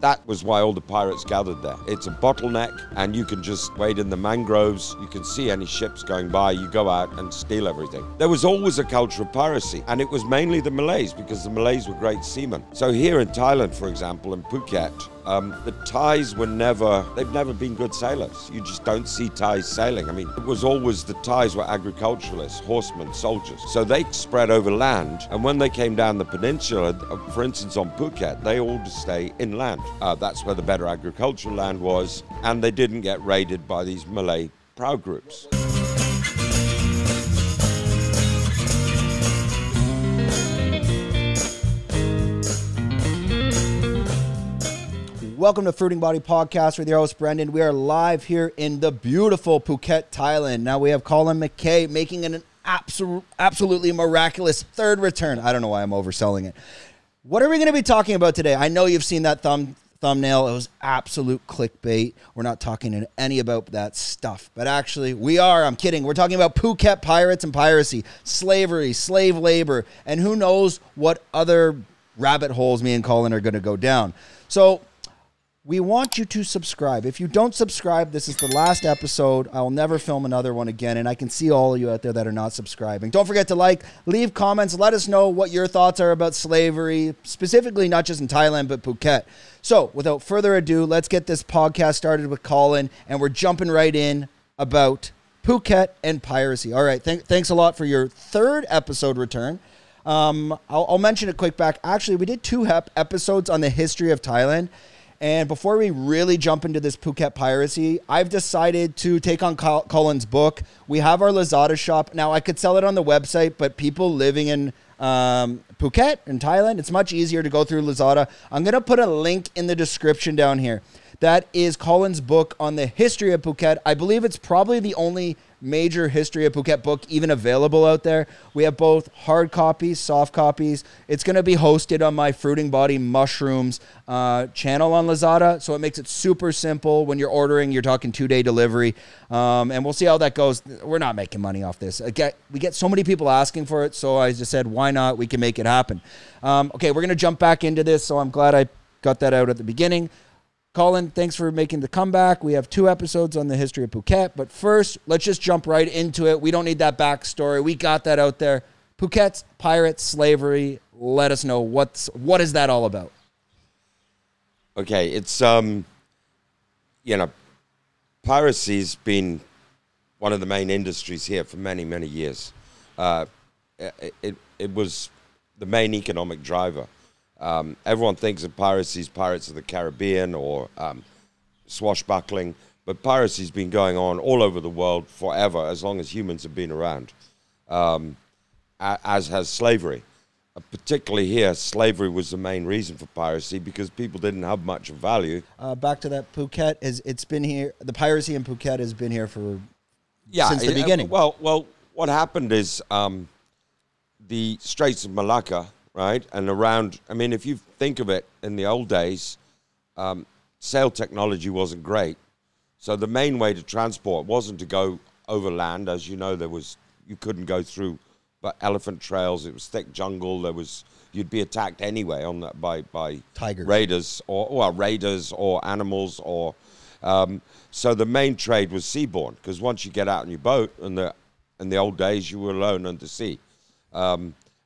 that was why all the pirates gathered there. It's a bottleneck, and you can just wade in the mangroves. You can see any ships going by. You go out and steal everything. There was always a culture of piracy, and it was mainly the Malays, because the Malays were great seamen. So here in Thailand, for example, in Phuket, the Thais they've never been good sailors. You just don't see Thais sailing. I mean, it was always the Thais were agriculturalists, horsemen, soldiers. So they spread over land, and when they came down the peninsula, for instance on Phuket, they all just stay inland. That's where the better agricultural land was, and they didn't get raided by these Malay prow groups. Welcome to Fruiting Body Podcast with your host, Brendan. We are live here in the beautiful Phuket, Thailand. Now we have Colin Mackay making an absolutely miraculous third return. I don't know why I'm overselling it. What are we going to be talking about today? I know you've seen that thumbnail. It was absolute clickbait. We're not talking any about that stuff. But actually, we are. I'm kidding. We're talking about Phuket pirates and piracy, slavery, slave labor, and who knows what other rabbit holes me and Colin are going to go down. So we want you to subscribe. If you don't subscribe, this is the last episode. I will never film another one again, and I can see all of you out there that are not subscribing. Don't forget to like, leave comments, let us know what your thoughts are about slavery, specifically not just in Thailand, but Phuket. So without further ado, let's get this podcast started with Colin, and we're jumping right in about Phuket and piracy. All right, thanks a lot for your third episode return. I'll mention it quick back. Actually, we did two episodes on the history of Thailand. And before we really jump into this Phuket piracy, I've decided to take on Colin's book. We have our Lazada shop. Now, I could sell it on the website, but people living in Phuket in Thailand, it's much easier to go through Lazada. I'm going to put a link in the description down here. That is Colin's book on the history of Phuket. I believe it's probably the only major history of Phuket book even available out there. We have both hard copies, soft copies. It's going to be hosted on my Fruiting Body Mushrooms channel on Lazada, so it makes it super simple. When you're ordering, you're talking 2-day delivery, and we'll see how that goes. We're not making money off this. We get so many people asking for it, so I just said, why not? We can make it happen. Okay, we're going to jump back into this, so I'm glad I got that out at the beginning. Colin, thanks for making the comeback. We have 2 episodes on the history of Phuket, but first, let's just jump right into it. We don't need that backstory. We got that out there. Phuket's pirates, slavery. Let us know what is that all about? Okay, it's piracy's been one of the main industries here for many, many years. It was the main economic driver. Everyone thinks of piracy as Pirates of the Caribbean or swashbuckling, but piracy's been going on all over the world forever, as long as humans have been around, as has slavery. Particularly here, slavery was the main reason for piracy because people didn't have much of value. Back to that, Phuket, it's been here. The piracy in Phuket has been here since the beginning. Well, what happened is the Straits of Malacca, right? And around, I mean, if you think of it, in the old days, sail technology wasn't great. So the main way to transport wasn't to go overland. As you know, you couldn't go through elephant trails. It was thick jungle. You'd be attacked anyway by tigers, raiders or animals so the main trade was seaborne, because once you get out on your boat, in the old days, you were alone on the sea.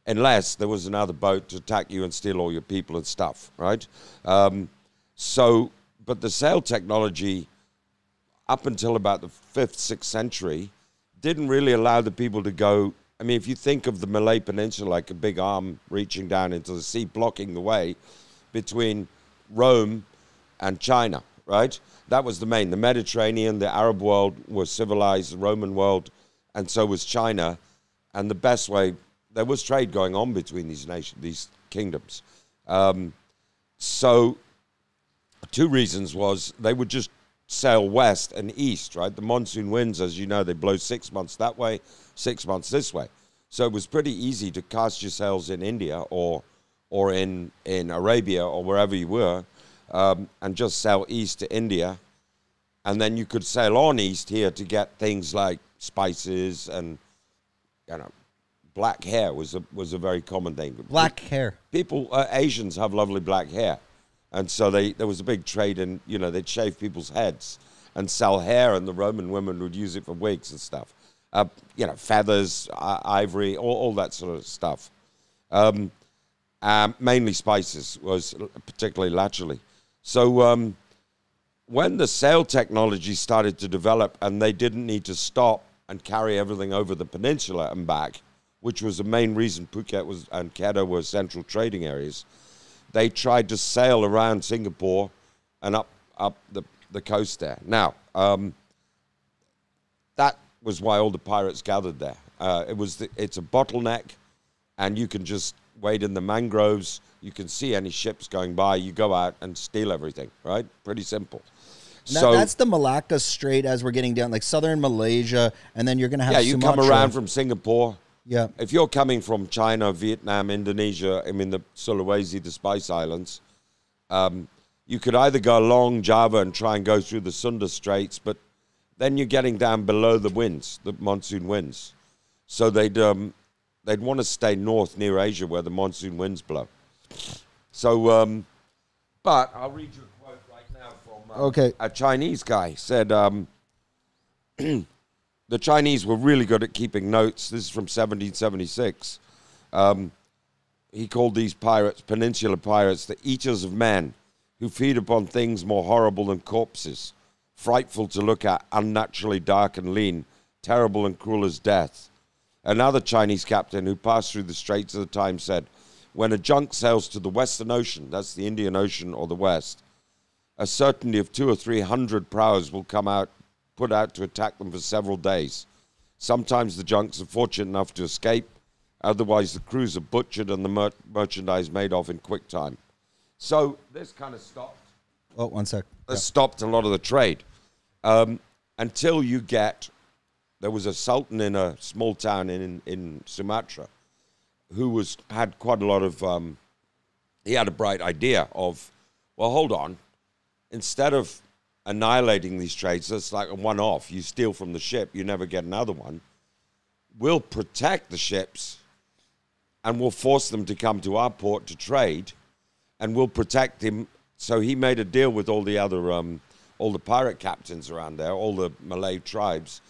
Unless there was another boat to attack you and steal all your people and stuff, right? But the sail technology, up until about the 5th, 6th century, didn't really allow the people to go. I mean, if you think of the Malay Peninsula like a big arm reaching down into the sea, blocking the way between Rome and China, right? That was the main. The Mediterranean, the Arab world was civilized, the Roman world, and so was China. And the best way, there was trade going on between these kingdoms. So 2 reasons was they would just sail west and east, right? The monsoon winds, as you know, they blow 6 months that way, 6 months this way. So it was pretty easy to cast your sails in India or in Arabia or wherever you were, and just sail east to India. And then you could sail on east here to get things like spices and, black hair was a very common thing. Black hair. People, Asians have lovely black hair. And so there was a big trade in, they'd shave people's heads and sell hair, and the Roman women would use it for wigs and stuff. Feathers, ivory, all that sort of stuff. Mainly spices was particularly laterally. So when the sail technology started to develop and they didn't need to stop and carry everything over the peninsula and back, which was the main reason Phuket and Kedah were central trading areas, they tried to sail around Singapore and up the coast there. Now, that was why all the pirates gathered there. It's a bottleneck, and you can just wade in the mangroves. You can see any ships going by. You go out and steal everything, right? Pretty simple. So that's the Malacca Strait as we're getting down, like southern Malaysia, and then you're going to have you Sumatra. come around from Singapore. Yeah. If you're coming from China, Vietnam, Indonesia, the Sulawesi, the Spice Islands, you could either go along Java and try and go through the Sunda Straits, but then you're getting down below the winds, the monsoon winds. So they'd want to stay north near Asia where the monsoon winds blow. So, but I'll read you a quote right now from a Chinese guy. Said, the Chinese were really good at keeping notes. This is from 1776. He called these pirates, peninsular pirates, the eaters of men, who feed upon things more horrible than corpses, frightful to look at, unnaturally dark and lean, terrible and cruel as death. Another Chinese captain who passed through the straits at the time said, when a junk sails to the Western Ocean, that's the Indian Ocean or the West, a certainty of 200 or 300 prahus will put out to attack them for several days. Sometimes the junks are fortunate enough to escape, otherwise the crews are butchered and the merchandise made off in quick time. So this kind of stopped. Oh, one sec. This stopped a lot of the trade. Until there was a sultan in a small town in Sumatra who had quite a lot of, he had a bright idea of, well, hold on, instead of annihilating these trades, that's like a one-off, you steal from the ship, you never get another one, we'll protect the ships and we'll force them to come to our port to trade, and we'll protect him. So he made a deal with all the other, all the pirate captains around there, all the Malay tribes.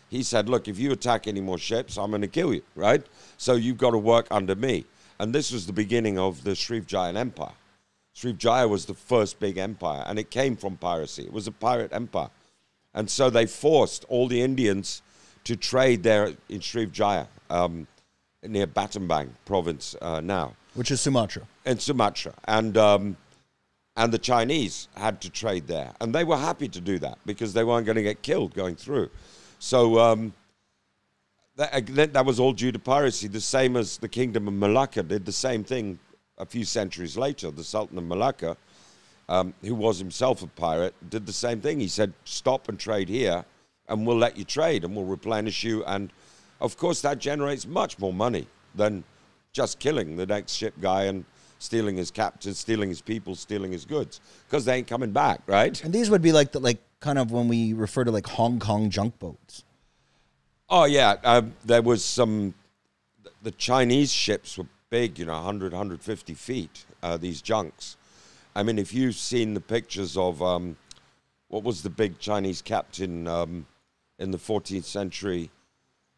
He said, look, if you attack any more ships, I'm going to kill you, right? So you've got to work under me. And this was the beginning of the Srivijaya Empire. Srivijaya was the first big empire, and it came from piracy. It was a pirate empire. And so they forced all the Indians to trade there in Srivijaya, near Battambang province now. Which is Sumatra. In Sumatra. And the Chinese had to trade there. And they were happy to do that because they weren't going to get killed going through. So that was all due to piracy, the same as the Kingdom of Malacca did the same thing a few centuries later. The Sultan of Malacca, who was himself a pirate, did the same thing. He said, stop and trade here, and we'll let you trade, and we'll replenish you. And, of course, that generates much more money than just killing the next ship guy and stealing his captains, stealing his people, stealing his goods, because they ain't coming back, right? And these would be like kind of when we refer to like Hong Kong junk boats. Oh, yeah. There was the Chinese ships were big, 100, 150 feet, these junks. I mean, if you've seen the pictures of, what was the big Chinese captain in the 14th century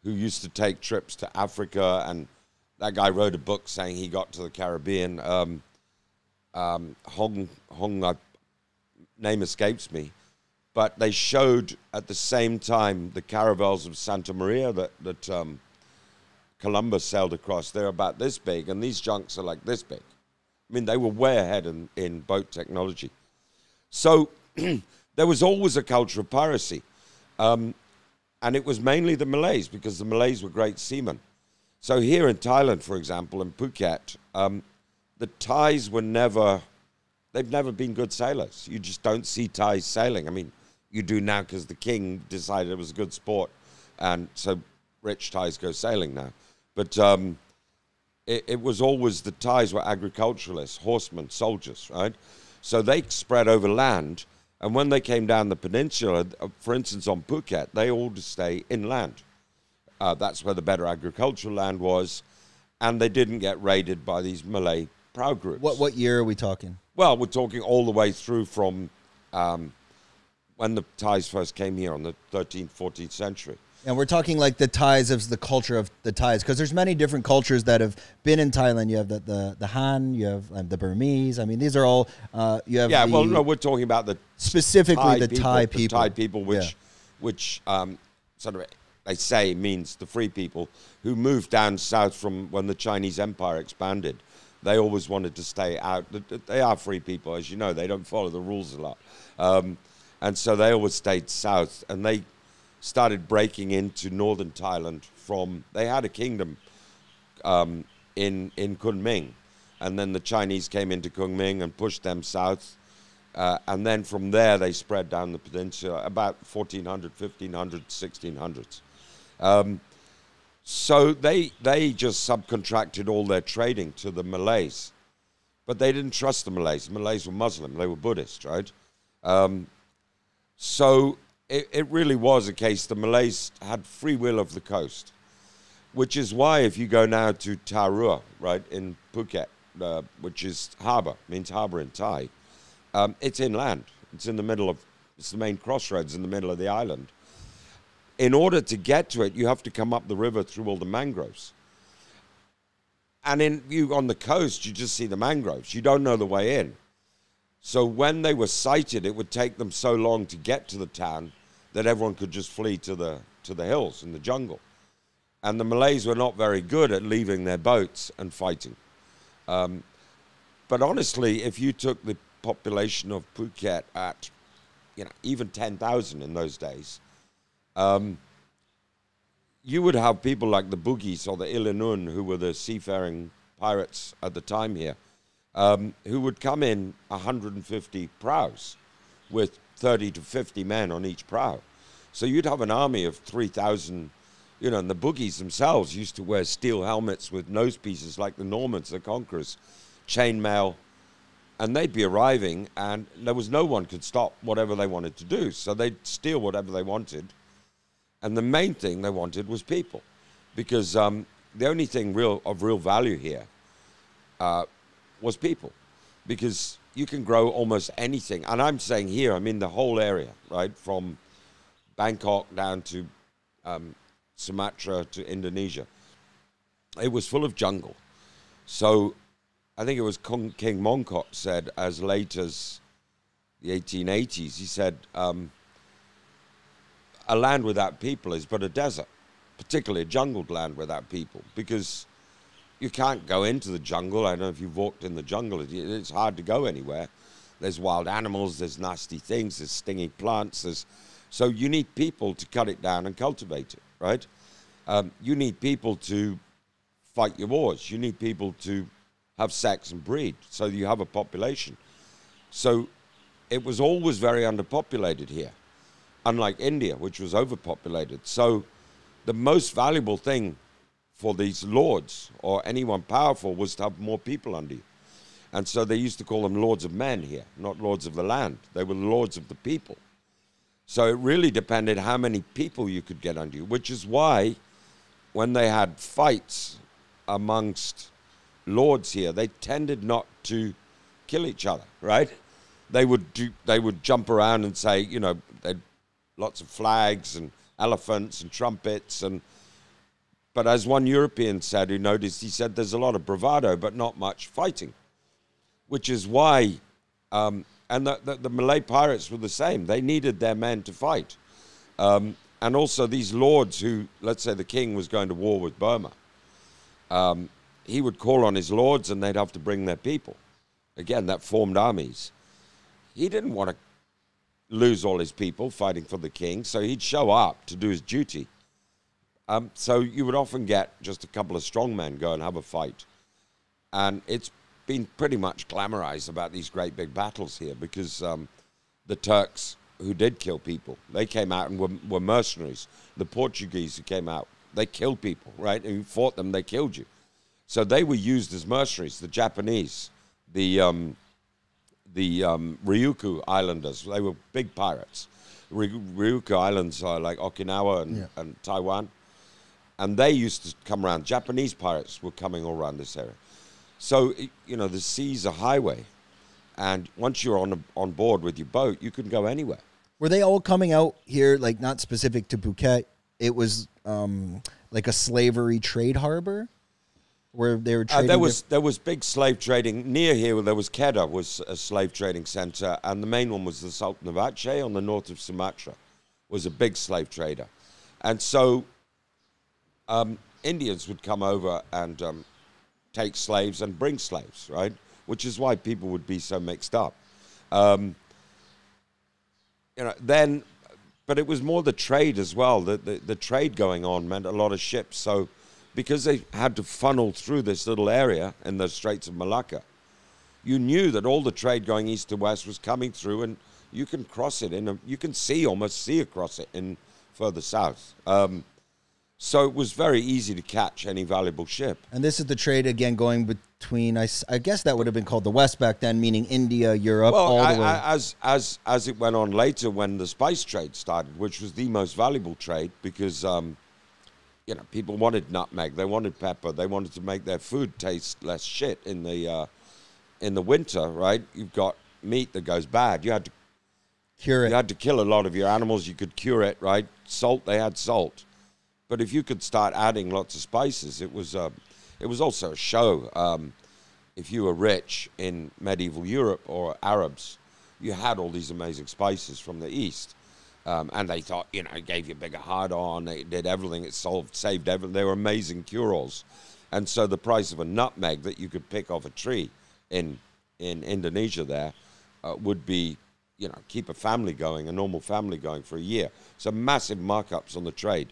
who used to take trips to Africa, and that guy wrote a book saying he got to the Caribbean. Name escapes me. But they showed at the same time the caravels of Santa Maria that Columbus sailed across. They're about this big, and these junks are like this big. I mean, they were way ahead in boat technology. So there was always a culture of piracy. And it was mainly the Malays, because the Malays were great seamen. So here in Thailand, for example, in Phuket, the Thais were they've never been good sailors. You just don't see Thais sailing. I mean, you do now because the king decided it was a good sport, and so rich Thais go sailing now. But it was always the Thais were agriculturalists, horsemen, soldiers, right? So they spread over land, and when they came down the peninsula, for instance, on Phuket, they all to stay inland. That's where the better agricultural land was, and they didn't get raided by these Malay prow groups. What year are we talking? Well, we're talking all the way through from when the Thais first came here on the 13th, 14th century. And we're talking like the Thais of the culture of the Thais, because there's many different cultures that have been in Thailand. You have the Han, you have the Burmese. I mean, these are all, you have well, no, we're talking about the specifically Thai people, which sort of, they say means the free people who moved down south from when the Chinese Empire expanded. They always wanted to stay out. They are free people, as you know. They don't follow the rules a lot. And so they always stayed south, and they started breaking into northern Thailand from, they had a kingdom in Kunming, and then the Chinese came into Kunming and pushed them south, and then from there they spread down the peninsula about 1400, 1500, 1600s. So they just subcontracted all their trading to the Malays, but they didn't trust the Malays. The Malays were Muslim, they were Buddhist, right? So it really was a case the Malays had free will of the coast, which is why if you go now to Tarua, right, in Phuket, which is harbour, means harbour in Thai, it's inland. It's in the middle of, it's the main crossroads in the middle of the island. In order to get to it, you have to come up the river through all the mangroves. And on the coast, you just see the mangroves. You don't know the way in. So when they were sighted, it would take them so long to get to the town that everyone could just flee to the hills and the jungle. And the Malays were not very good at leaving their boats and fighting. But honestly, if you took the population of Phuket at, even 10,000 in those days, you would have people like the Bugis or the Ilinun, who were the seafaring pirates at the time here, who would come in 150 prows with 30 to 50 men on each prow. So you'd have an army of 3,000, and the Bugis themselves used to wear steel helmets with nose pieces like the Normans, the conquerors, chainmail, and they'd be arriving, and there was no one could stop whatever they wanted to do. So they'd steal whatever they wanted. And the main thing they wanted was people, because the only thing of real value here was people, because you can grow almost anything. And I'm saying here, I mean the whole area, right, from Bangkok down to Sumatra to Indonesia. It was full of jungle. So I think it was King Mongkok said, as late as the 1880s, he said, a land without people is but a desert, particularly a jungled land without people, because you can't go into the jungle. I don't know if you've walked in the jungle. It's hard to go anywhere. There's wild animals, there's nasty things, there's stingy plants. So you need people to cut it down and cultivate it, right? You need people to fight your wars. You need people to have sex and breed, so you have a population. So it was always very underpopulated here, unlike India, which was overpopulated. So the most valuable thing for these lords or anyone powerful was to have more people under you. And so they used to call them lords of men here, not lords of the land. They were lords of the people. So it really depended how many people you could get under you, which is why when they had fights amongst lords here, they tended not to kill each other, right? They would jump around and say, they'd lots of flags and elephants and trumpets, but as one European said, who noticed, he said there's a lot of bravado but not much fighting, which is why, and the Malay pirates were the same. They needed their men to fight. And also these lords who, let's say the king was going to war with Burma, he would call on his lords and they'd have to bring their people. Again, that formed armies. He didn't want to lose all his people fighting for the king, so he'd show up to do his duty. So you would often get just a couple of strong men go and have a fight. And it's been pretty much glamorized about these great big battles here, because the Turks who did kill people, they came out and were mercenaries. The Portuguese who came out, they killed people, right? And you fought them, they killed you. So they were used as mercenaries. The Japanese, the Ryukyu Islanders, they were big pirates. Ryukyu Islands are like Okinawa and Taiwan. And they used to come around. Japanese pirates were coming all around this area. So, you know, the sea's a highway. And once you're on board with your boat, you can go anywhere. Were they all coming out here, like not specific to Phuket? It was like a slavery trade harbor where they were trading? There was big slave trading. Near here, there was Kedah, was a slave trading center. And the main one was the Sultan of Aceh on the north of Sumatra, was a big slave trader. And so Indians would come over and take slaves and bring slaves, right? Which is why people would be so mixed up. You know, then, but it was more the trade as well. The trade going on meant a lot of ships. So because they had to funnel through this little area in the Straits of Malacca, you knew that all the trade going east to west was coming through, and you can cross it you can almost see across it in further south. So it was very easy to catch any valuable ship. And this is the trade, again, going between, I guess that would have been called the West back then, meaning India, Europe, all the way. As it went on later, when the spice trade started, which was the most valuable trade, because, you know, people wanted nutmeg, they wanted pepper, they wanted to make their food taste less shit in the winter, right? You've got meat that goes bad. You had to cure it. You had to kill a lot of your animals. You could cure it, right? Salt, they had salt. But if you could start adding lots of spices, it was also a show. If you were rich in medieval Europe or Arabs, you had all these amazing spices from the East. And they thought, you know, it gave you a bigger hard-on, it did everything, it saved everything. They were amazing cure-alls. And so the price of a nutmeg that you could pick off a tree in Indonesia there would be, you know, keep a family going, a normal family going for a year. So massive markups on the trade.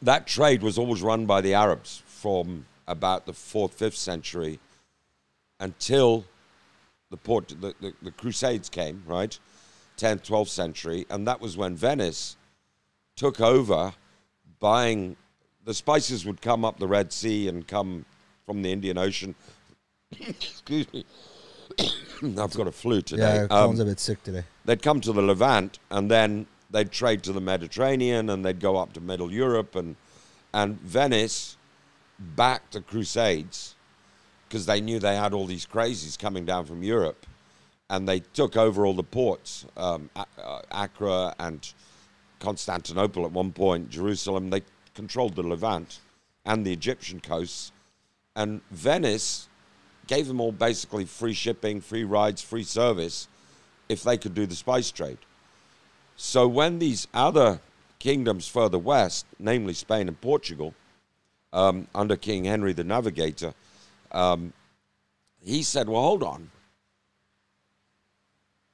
That trade was always run by the Arabs from about the 4th, 5th century until the Crusades came, right? 10th, 12th century. And that was when Venice took over buying, the spices would come up the Red Sea and come from the Indian Ocean. Excuse me. I've got a flu today. Yeah, Colin's a bit sick today. They'd come to the Levant, and then they'd trade to the Mediterranean, and they'd go up to Middle Europe, and Venice backed the Crusades because they knew they had all these crazies coming down from Europe, and they took over all the ports, Accra and Constantinople at one point, Jerusalem. They controlled the Levant and the Egyptian coasts, and Venice gave them all basically free shipping, free rides, free service if they could do the spice trade. So when these other kingdoms further west, namely Spain and Portugal, under King Henry the Navigator, he said, well, hold on.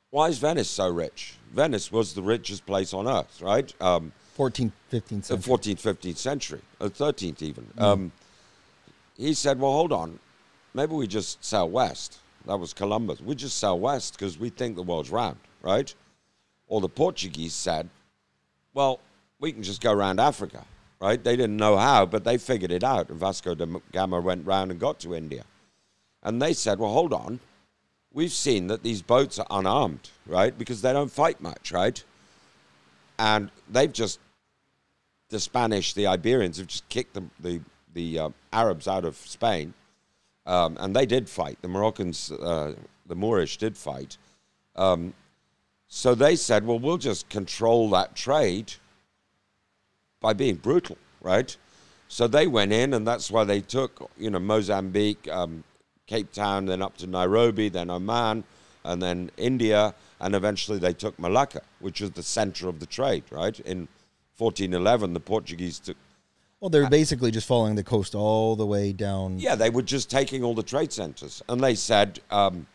Why is Venice so rich? Venice was the richest place on earth, right? 14th, 15th century. 14th, 15th century, 13th even. He said, well, hold on. Maybe we just sail west. That was Columbus. We just sail west because we think the world's round, right? Or the Portuguese said, well, we can just go around Africa, right? They didn't know how, but they figured it out. And Vasco da Gama went round and got to India. And they said, well, hold on. We've seen that these boats are unarmed, right? Because they don't fight much, right? And they've just, the Spanish, the Iberians have just kicked the Arabs out of Spain. And they did fight. The Moroccans, the Moorish did fight. So they said, well, we'll just control that trade by being brutal, right? So they went in, and that's why they took, you know, Mozambique, Cape Town, then up to Nairobi, then Oman, and then India, and eventually they took Malacca, which was the center of the trade, right? In 1411, the Portuguese took... Well, they're basically just following the coast all the way down. Yeah, they were just taking all the trade centers. And they said... grab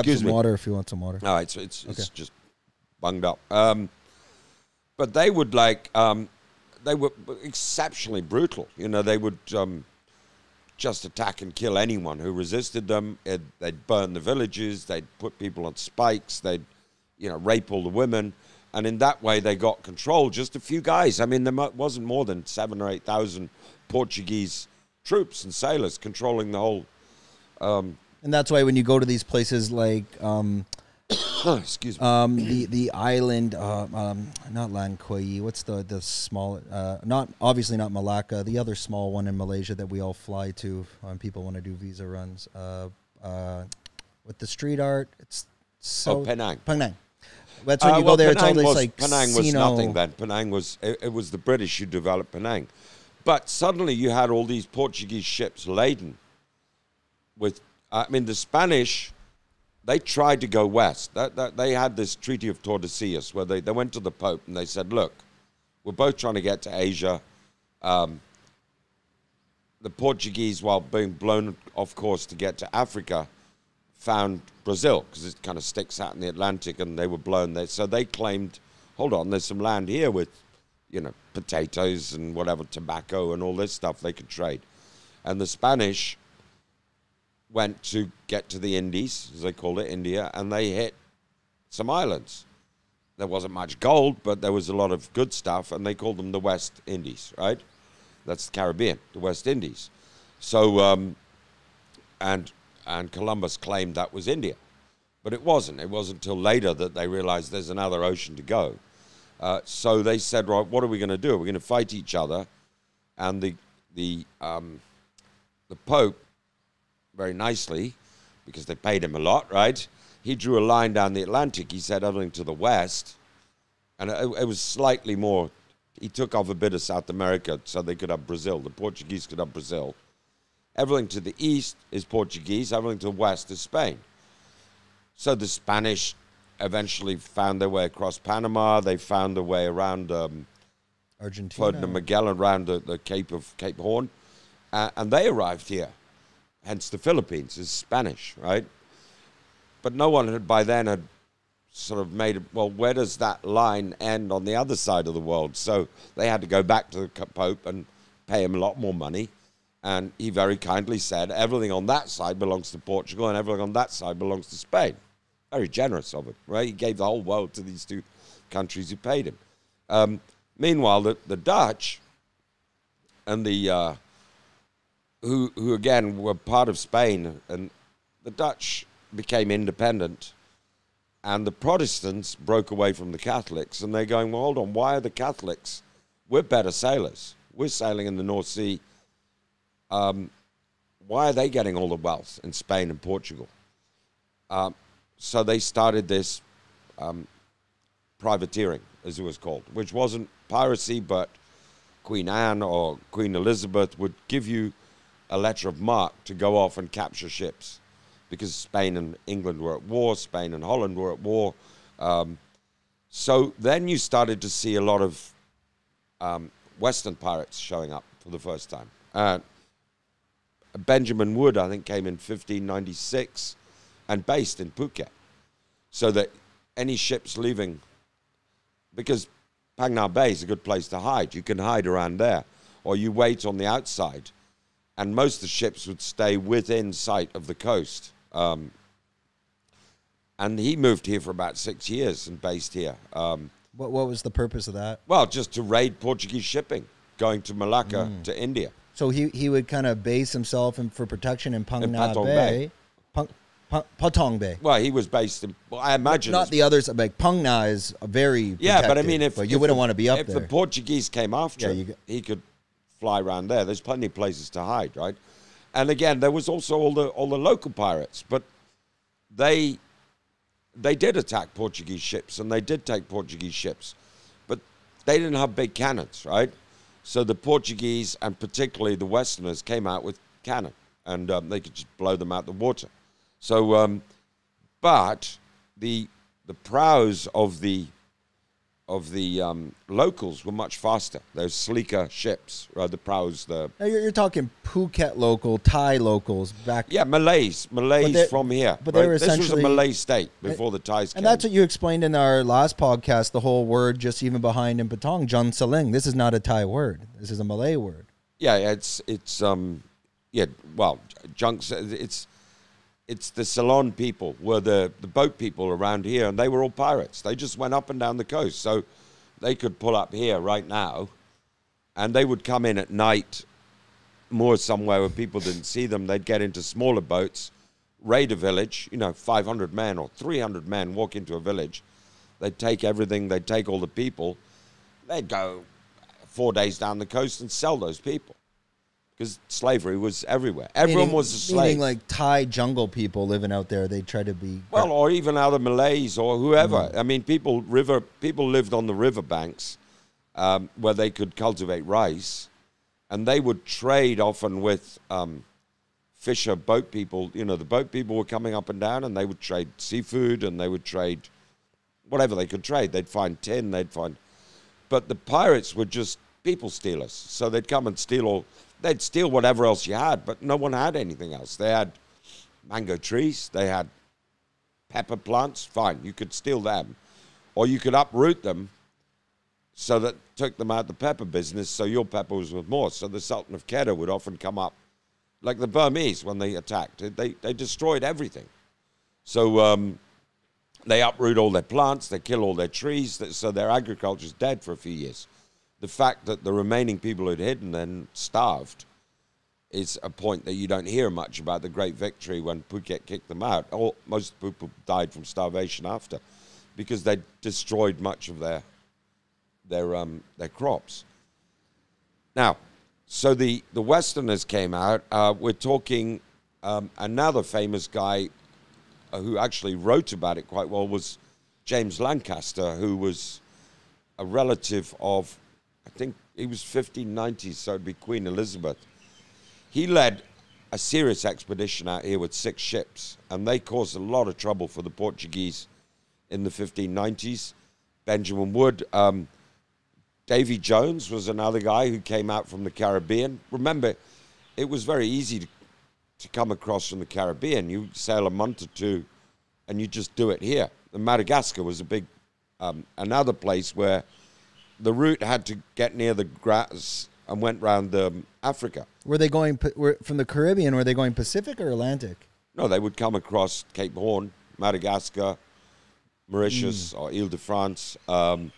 some water if you want some water. No, it's just bunged up. But they would they were exceptionally brutal. You know, they would just attack and kill anyone who resisted them. They'd burn the villages. They'd put people on spikes. They'd, you know, rape all the women. And in that way, they got control. Just a few guys. I mean, there wasn't more than 7,000 or 8,000 Portuguese troops and sailors controlling the whole... And that's why when you go to these places like Excuse me. The island, not Langkawi. What's the small? Not obviously not Malacca. The other small one in Malaysia that we all fly to when people want to do visa runs. With the street art, it's so Penang. Penang. That's when you go there. It's all this like Penang was nothing then. Penang was it was the British who developed Penang, but suddenly you had all these Portuguese ships laden with. I mean, the Spanish. They tried to go west. They had this Treaty of Tordesillas where they went to the Pope and they said, look, we're both trying to get to Asia. The Portuguese, while being blown off course to get to Africa, found Brazil because it kind of sticks out in the Atlantic, and they were blown there. So they claimed, hold on, there's some land here with, you know, potatoes and whatever, tobacco and all this stuff they could trade. And the Spanish went to get to the Indies, as they called it, India, and they hit some islands. There wasn't much gold, but there was a lot of good stuff, and they called them the West Indies, right? That's the Caribbean, the West Indies. So, and Columbus claimed that was India, but it wasn't. It wasn't until later that they realized there's another ocean to go. So they said, right, what are we going to do? We're going to fight each other, and the Pope, very nicely, because they paid him a lot, right? He drew a line down the Atlantic. He said everything to the west, and it was slightly more. He took off a bit of South America so they could have Brazil. The Portuguese could have Brazil. Everything to the east is Portuguese. Everything to the west is Spain. So the Spanish eventually found their way across Panama. They found their way around Argentina, Ferdinand Magellan, around the Cape Horn, and they arrived here. Hence the Philippines is Spanish, right? But no one had by then had sort of made it, well, where does that line end on the other side of the world? So they had to go back to the Pope and pay him a lot more money. And he very kindly said, everything on that side belongs to Portugal and everything on that side belongs to Spain. Very generous of him, right? He gave the whole world to these two countries who paid him. Meanwhile, the Dutch and the... who again were part of Spain, and the Dutch became independent, and the Protestants broke away from the Catholics, and they're going, well, hold on, why are the Catholics? We're better sailors. We're sailing in the North Sea. Why are they getting all the wealth in Spain and Portugal? So they started this privateering, as it was called, which wasn't piracy, but Queen Anne or Queen Elizabeth would give you a letter of marque to go off and capture ships, because Spain and England were at war, Spain and Holland were at war. So then you started to see a lot of Western pirates showing up for the first time. Benjamin Wood, I think, came in 1596 and based in Phuket, so that any ships leaving, because Phang Nga Bay is a good place to hide. You can hide around there, or you wait on the outside. And most of the ships would stay within sight of the coast. And he moved here for about 6 years and based here. What was the purpose of that? Well, just to raid Portuguese shipping, going to Malacca to India. So he would kind of base himself for protection in Phang Nga Patong Bay. Patong Bay. Well, he was based in, well, I imagine. Not the others, like Phang Nga is a very yeah, but I mean, if you wouldn't want to be up there. If the Portuguese came after him, he could fly around there. There's plenty of places to hide, right? And again, there was also all the local pirates, but they did attack Portuguese ships, and they did take Portuguese ships, but they didn't have big cannons, right? So the Portuguese, and particularly the Westerners, came out with cannon, and they could just blow them out the water. So, but the prows of the locals were much faster. Those sleeker ships, right? The prows. Now you're talking Phuket local, Thai locals back. Yeah, Malays from here. But they were this was a essentially Malay state before the Thais came. And that's what you explained in our last podcast. The whole word, just even behind in Patong, Jun Saling. This is not a Thai word. This is a Malay word. Yeah, it's yeah. Well, junks. It's the Ceylon people were the boat people around here, and they were all pirates. They just went up and down the coast. So they could pull up here right now, and they would come in at night, moor somewhere where people didn't see them. They'd get into smaller boats, raid a village, 500 men or 300 men walk into a village. They'd take everything, they'd take all the people. They'd go 4 days down the coast and sell those people. Because slavery was everywhere. Everyone was a slave. Meaning like Thai jungle people living out there, they try to be... Well, or even other Malays or whoever. I mean, people lived on the riverbanks where they could cultivate rice. And they would trade often with fisher boat people. The boat people were coming up and down, and they would trade seafood, and they would trade whatever they could trade. They'd find tin, But the pirates were just people stealers. So they'd come and they'd steal whatever else you had, but no one had anything else. They had mango trees, they had pepper plants, fine, you could steal them. Or you could uproot them so that took them out the pepper business, so your pepper was worth more. So the Sultan of Kedah would often come up, like the Burmese when they attacked. They destroyed everything. So they uproot all their plants, they kill all their trees, so their agriculture's dead for a few years. The fact that the remaining people who'd hidden and starved is a point that you don't hear much about the great victory when Phuket kicked them out. Most people died from starvation after, because they destroyed much of their crops. Now, so the Westerners came out. We're talking another famous guy who actually wrote about it quite well was James Lancaster, who was a relative of, I think he was 1590s, so it'd be Queen Elizabeth. He led a serious expedition out here with 6 ships, and they caused a lot of trouble for the Portuguese in the 1590s. Benjamin Wood, Davy Jones was another guy who came out from the Caribbean. Remember, it was very easy to come across from the Caribbean. You sail a month or two, and you just do it here. And Madagascar was a big, another place where the route had to get near the grass and went round Africa. Were they going from the Caribbean? Were they going Pacific or Atlantic? No, they would come across Cape Horn, Madagascar, Mauritius, or Ile-de-France, and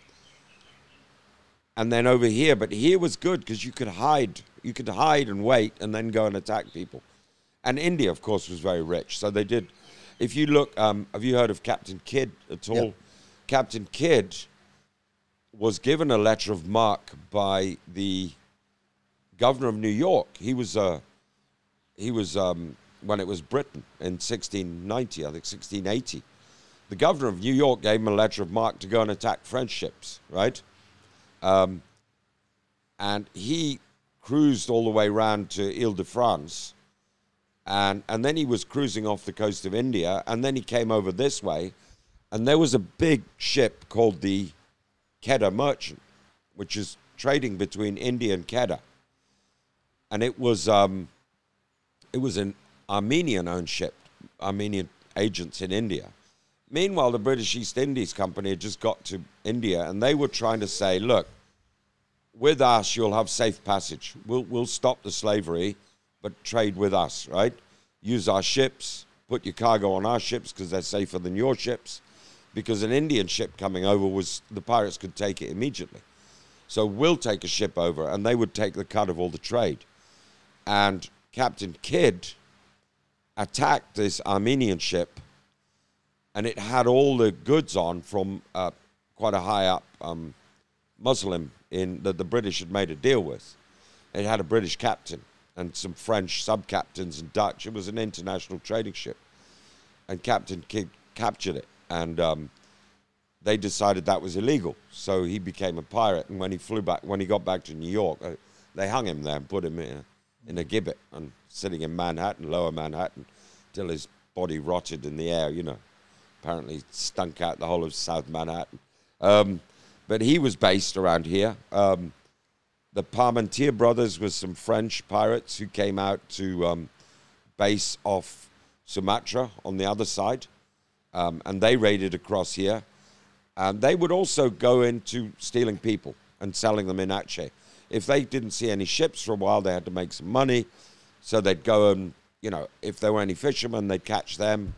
then over here. But here was good because you could hide. You could hide and wait and then go and attack people. And India, of course, was very rich. So they did. If you look, have you heard of Captain Kidd at all? Yep. Captain Kidd was given a letter of marque by the governor of New York. He was when it was Britain in 1690, I think 1680. The governor of New York gave him a letter of marque to go and attack French ships, right? And he cruised all the way around to Ile-de-France, and then he was cruising off the coast of India, and then he came over this way, and there was a big ship called the Kedah Merchant, which is trading between India and Kedah. And it was an Armenian-owned ship, Armenian agents in India. Meanwhile, the British East Indies Company had just got to India, and they were trying to say, look, with us, you'll have safe passage. We'll stop the slavery, but trade with us, right? Use our ships, put your cargo on our ships because they're safer than your ships. Because an Indian ship coming over the pirates could take it immediately. So we'll take a ship over, and they would take the cut of all the trade. And Captain Kidd attacked this Armenian ship, and it had all the goods on from quite a high up Muslim that the British had made a deal with. It had a British captain and some French sub-captains and Dutch. It was an international trading ship. And Captain Kidd captured it. And they decided that was illegal. So he became a pirate. And when he got back to New York, they hung him there and put him in a gibbet and sitting in Manhattan, lower Manhattan, till his body rotted in the air, Apparently stunk out the whole of South Manhattan. But he was based around here. The Parmentier brothers were some French pirates who came out to base off Sumatra on the other side. And they raided across here. And they would also go into stealing people and selling them in Aceh. If they didn't see any ships for a while, they had to make some money. So they'd go and, if there were any fishermen, they'd catch them.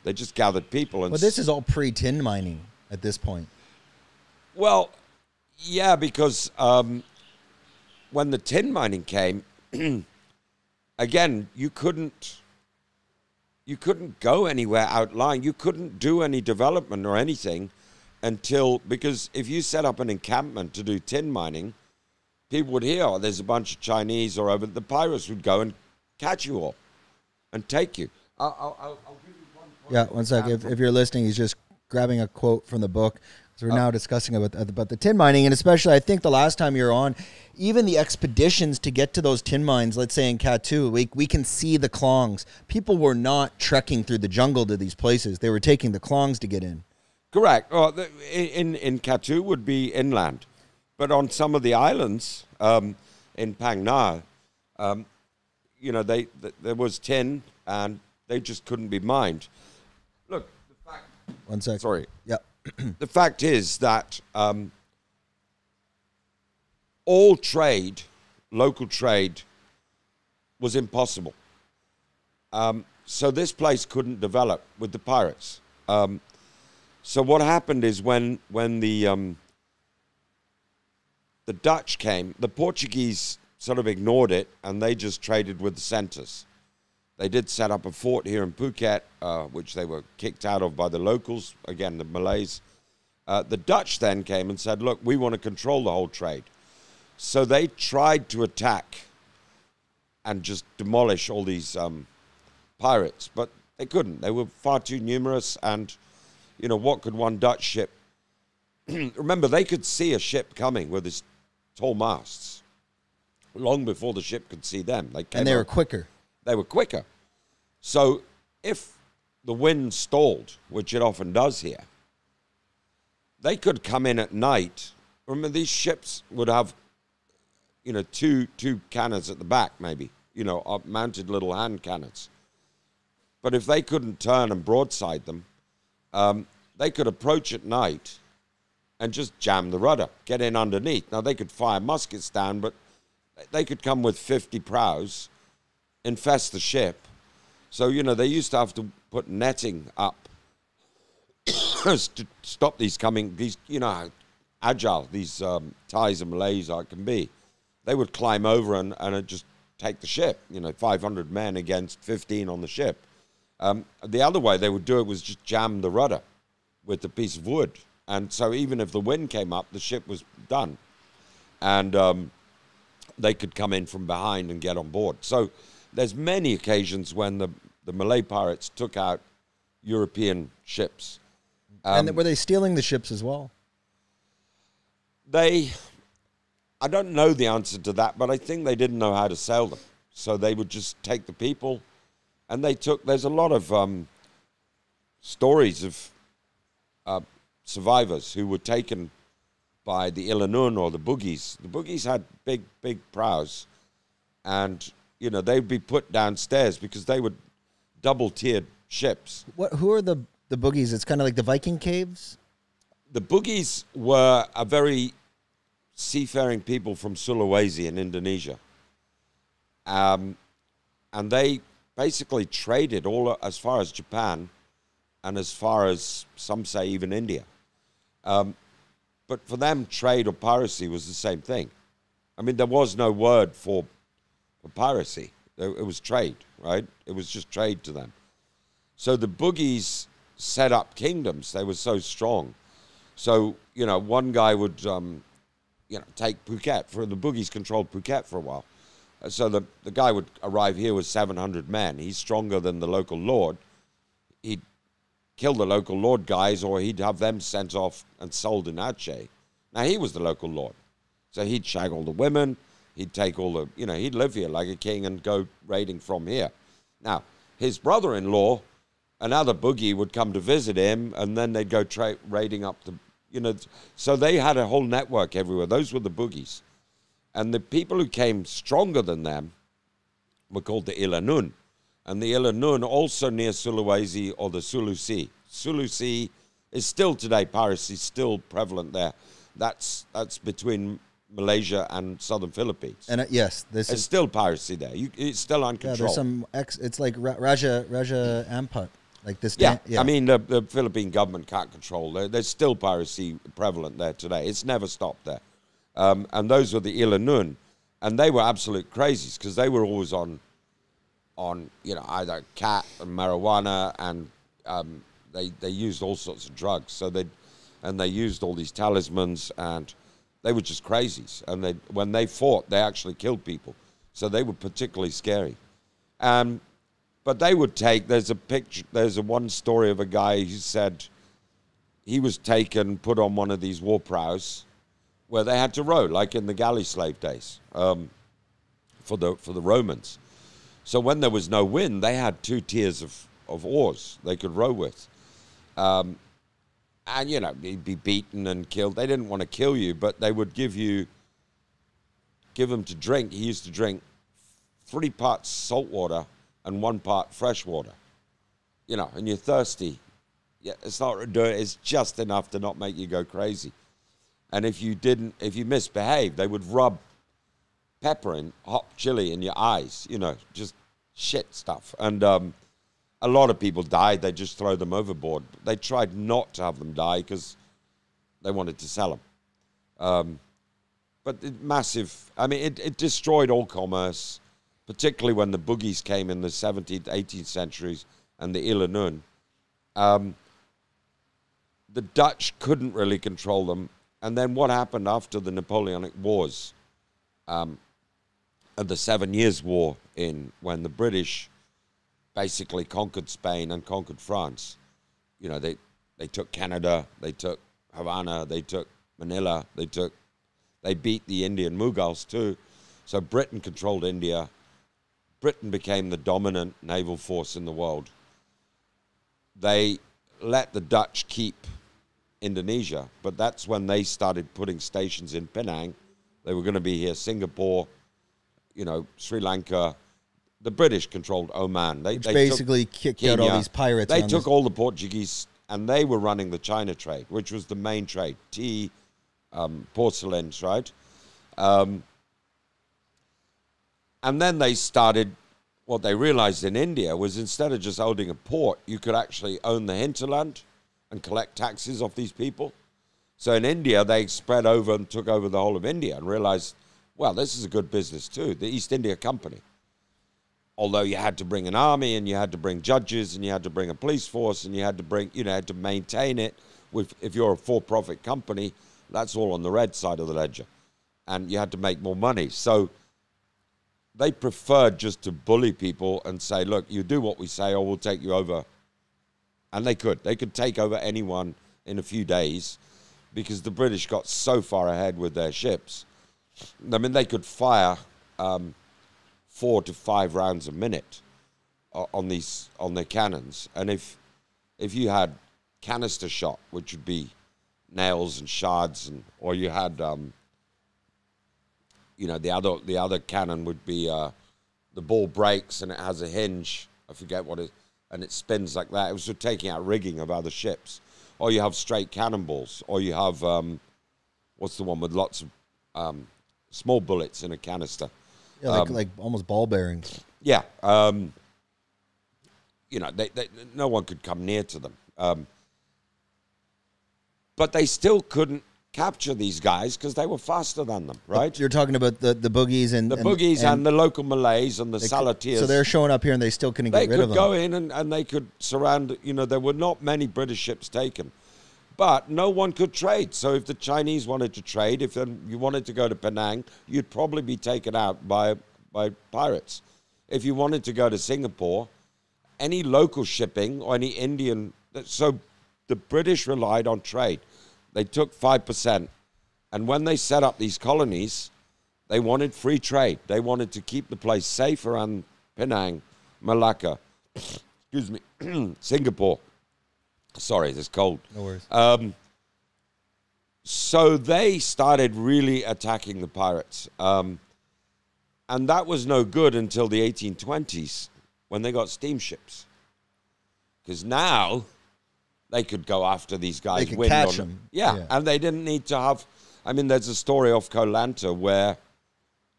They just gathered people. But this is all pre-tin mining at this point. Well, yeah, because when the tin mining came, again, you couldn't you couldn't go anywhere outlying. You couldn't do any development or anything because if you set up an encampment to do tin mining, people would hear, oh, there's a bunch of Chinese or over. The pirates would go and catch you all and take you. I'll give you one point. Yeah, one sec. If you're listening, he's just grabbing a quote from the book. So we're now discussing about the tin mining, and especially I think the last time you were on, even the expeditions to get to those tin mines, let's say in Katu, we can see the klongs. People were not trekking through the jungle to these places. They were taking the klongs to get in. Correct. Well, in Katu would be inland. But on some of the islands in Phang Nga, there was tin, and they just couldn't be mined. Look, the fact... One sec. Sorry. Yeah. The fact is that all trade, local trade, was impossible. So this place couldn't develop with the pirates. So what happened is when the Dutch came, the Portuguese sort of ignored it, and they just traded with the centers. They did set up a fort here in Phuket, which they were kicked out of by the locals, again, the Malays. The Dutch then came and said, look, we want to control the whole trade. So they tried to attack and just demolish all these pirates, but they couldn't. They were far too numerous, and, what could one Dutch ship... Remember, they could see a ship coming with its tall masts long before the ship could see them. And they were quicker. They were quicker. So if the wind stalled, which it often does here, they could come in at night. Remember, these ships would have, two cannons at the back, maybe, mounted little hand cannons. But if they couldn't turn and broadside them, they could approach at night and just jam the rudder, get in underneath. Now, they could fire muskets down, but they could come with 50 prows, infest the ship. So, they used to have to put netting up to stop these coming, how agile these Thais and Malays can be. They would climb over and just take the ship, 500 men against 15 on the ship. The other way they would do it was just jam the rudder with a piece of wood. And so even if the wind came up, the ship was done. And they could come in from behind and get on board. So there's many occasions when the Malay pirates took out European ships. And were they stealing the ships as well? I don't know the answer to that, but I think they didn't know how to sail them. So they would just take the people, and there's a lot of stories of survivors who were taken by the Ilanun or the Bugis. The Bugis had big prows, and, they'd be put downstairs because they were double-tiered ships. Who are the Bugis? It's kind of like the Viking caves? The Bugis were a very seafaring people from Sulawesi in Indonesia. And they basically traded all as far as Japan and as far as, some say, even India. But for them, trade or piracy was the same thing. I mean, there was no word for piracy. It was trade, right? It was just trade to them. So the Bugis set up kingdoms. They were so strong. So, one guy would, take Phuket. The Bugis controlled Phuket for a while. So the guy would arrive here with 700 men. He's stronger than the local lord. He'd kill the local lord guys, or he'd have them sent off and sold in Aceh. Now, he was the local lord. So he'd shag all the women. He'd take all the, he'd live here like a king and go raiding from here. Now, his brother-in-law, another Bugis, would come to visit him, and then they'd go raiding up the, so they had a whole network everywhere. Those were the Bugis. And the people who came stronger than them were called the Ilanun. And the Ilanun, also near Sulawesi or the Sulu Sea. Sulu Sea is still today, piracy is still prevalent there. That's between Malaysia and southern Philippines. And yes, it's still piracy there. It's still uncontrolled. Yeah, there's it's like Raja Ampat. Like this. Yeah, I mean, the Philippine government can't control. There's still piracy prevalent there today. It's never stopped there. And those were the Ilanun. And they were absolute crazies because they were always on on, you know, either cat and marijuana, and they used all sorts of drugs. So they used all these talismans, and they were just crazies. And when they fought, they actually killed people. So they were particularly scary. But they would take, there's one story of a guy who said he was taken, put on one of these war prows where they had to row, like in the galley slave days, for the Romans. So when there was no wind, they had 2 tiers of oars they could row with. And, you know, you'd be beaten and killed. They didn't want to kill you, but they would give him to drink. He used to drink 3 parts salt water and 1 part fresh water. You know, and you're thirsty. Yeah, it's just enough to not make you go crazy. And if you misbehaved, they would rub pepper and hot chili in your eyes, you know, just shit stuff. And a lot of people died. They just throw them overboard. They tried not to have them die because they wanted to sell them. But it destroyed all commerce, particularly when the boogies came in the 17th, 18th centuries and the Ilanun. The Dutch couldn't really control them. And then what happened after the Napoleonic Wars and the 7 Years' War, when the British basically conquered Spain and conquered France? You know, they took Canada, they took Havana, they took Manila, they beat the Indian Mughals too. So Britain controlled India. Britain became the dominant naval force in the world. They let the Dutch keep Indonesia, but that's when they started putting stations in Penang. They were going to be here, Singapore, you know, Sri Lanka. The British controlled Oman. They basically kicked Kenya. out all these pirates. They took all the Portuguese, and they were running the China trade, which was the main trade, tea, porcelains, right? And then they started, what they realized in India was instead of just owning a port, you could actually own the hinterland and collect taxes off these people. So in India, they spread over and took over the whole of India and realized, well, this is a good business too, the East India Company. Although you had to bring an army and you had to bring judges and you had to bring a police force and you had to bring, you know, had to maintain it. If you're a for-profit company, that's all on the red side of the ledger. And you had to make more money. So they preferred just to bully people and say, look, you do what we say or we'll take you over. And they could. They could take over anyone in a few days because the British got so far ahead with their ships. I mean, they could fire 4 to 5 rounds a minute on their cannons. And if you had canister shot, which would be nails and shards, or you had, you know, the other cannon would be the ball breaks and it has a hinge. I forget what it, and it spins like that. It was for taking out rigging of other ships. Or you have straight cannonballs, or you have what's the one with lots of small bullets in a canister. Yeah, like almost ball bearings. Yeah, you know, no one could come near to them. But they still couldn't capture these guys because they were faster than them, right? You're talking about the boogies and the local Malays and the Salatiers. So they're showing up here and they still couldn't get rid of them. They could go in and they could surround, you know, there were not many British ships taken. But no one could trade. So if the Chinese wanted to trade, if you wanted to go to Penang, you'd probably be taken out by pirates. If you wanted to go to Singapore, any local shipping or any Indian... So the British relied on trade. They took 5%. And when they set up these colonies, they wanted free trade. They wanted to keep the place safe around Penang, Malacca, excuse me, Singapore. Sorry, it's cold. No worries. So they started really attacking the pirates. And that was no good until the 1820s when they got steamships. Because now they could go after these guys. They could catch them. Yeah, and they didn't need to have... I mean, there's a story of Koh Lanta where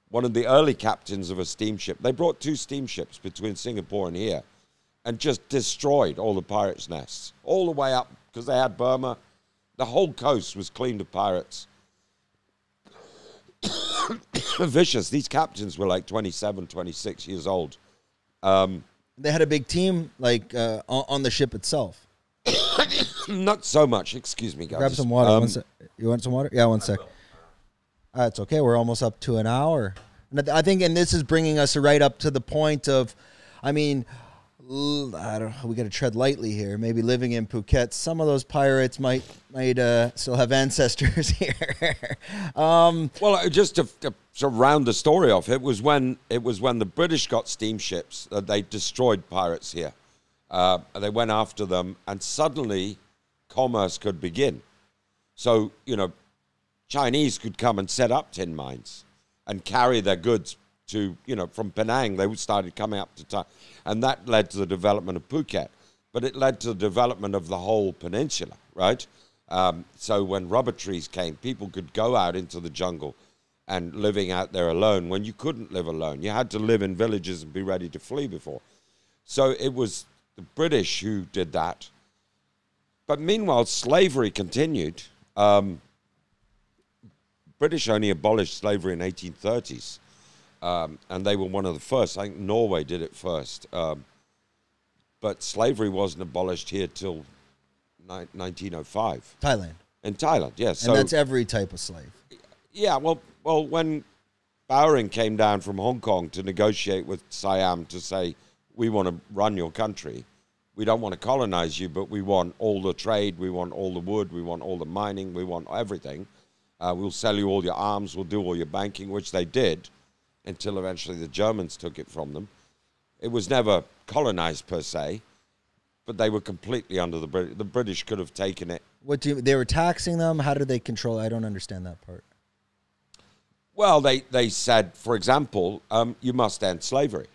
one of the early captains of a steamship, they brought 2 steamships between Singapore and here, and just destroyed all the pirates' nests, all the way up, because they had Burma. The whole coast was clean of pirates. Vicious. These captains were like 27, 26 years old. They had a big team, like, on the ship itself. Not so much. Excuse me, guys. Grab some water. One sec. You want some water? Yeah, one sec. It's okay. We're almost up to an hour. And I think, and this is bringing us right up to the point of, I mean, I don't know, we got to tread lightly here. Maybe living in Phuket, some of those pirates might still have ancestors here. Well, just to round the story off, it was when the British got steamships that they destroyed pirates here. They went after them, and suddenly commerce could begin. So, you know, Chinese could come and set up tin mines and carry their goods to, you know, from Penang. They started coming up to Thailand, and that led to the development of Phuket. But it led to the development of the whole peninsula, right? So when rubber trees came, people could go out into the jungle and living out there alone when you couldn't live alone. You had to live in villages and be ready to flee before. So it was the British who did that. But meanwhile, slavery continued. British only abolished slavery in 1830s. And they were one of the first. I think Norway did it first. But slavery wasn't abolished here till 1905. Thailand. In Thailand, yes. And that's every type of slave. Yeah, well, when Bowring came down from Hong Kong to negotiate with Siam to say, we want to run your country, we don't want to colonize you, but we want all the trade, we want all the wood, we want all the mining, we want everything. We'll sell you all your arms, we'll do all your banking, which they did, until eventually the Germans took it from them. It was never colonized per se, but they were completely under the British. The British could have taken it. They were taxing them? How did they control it? I don't understand that part. Well, they said, for example, you must end slavery,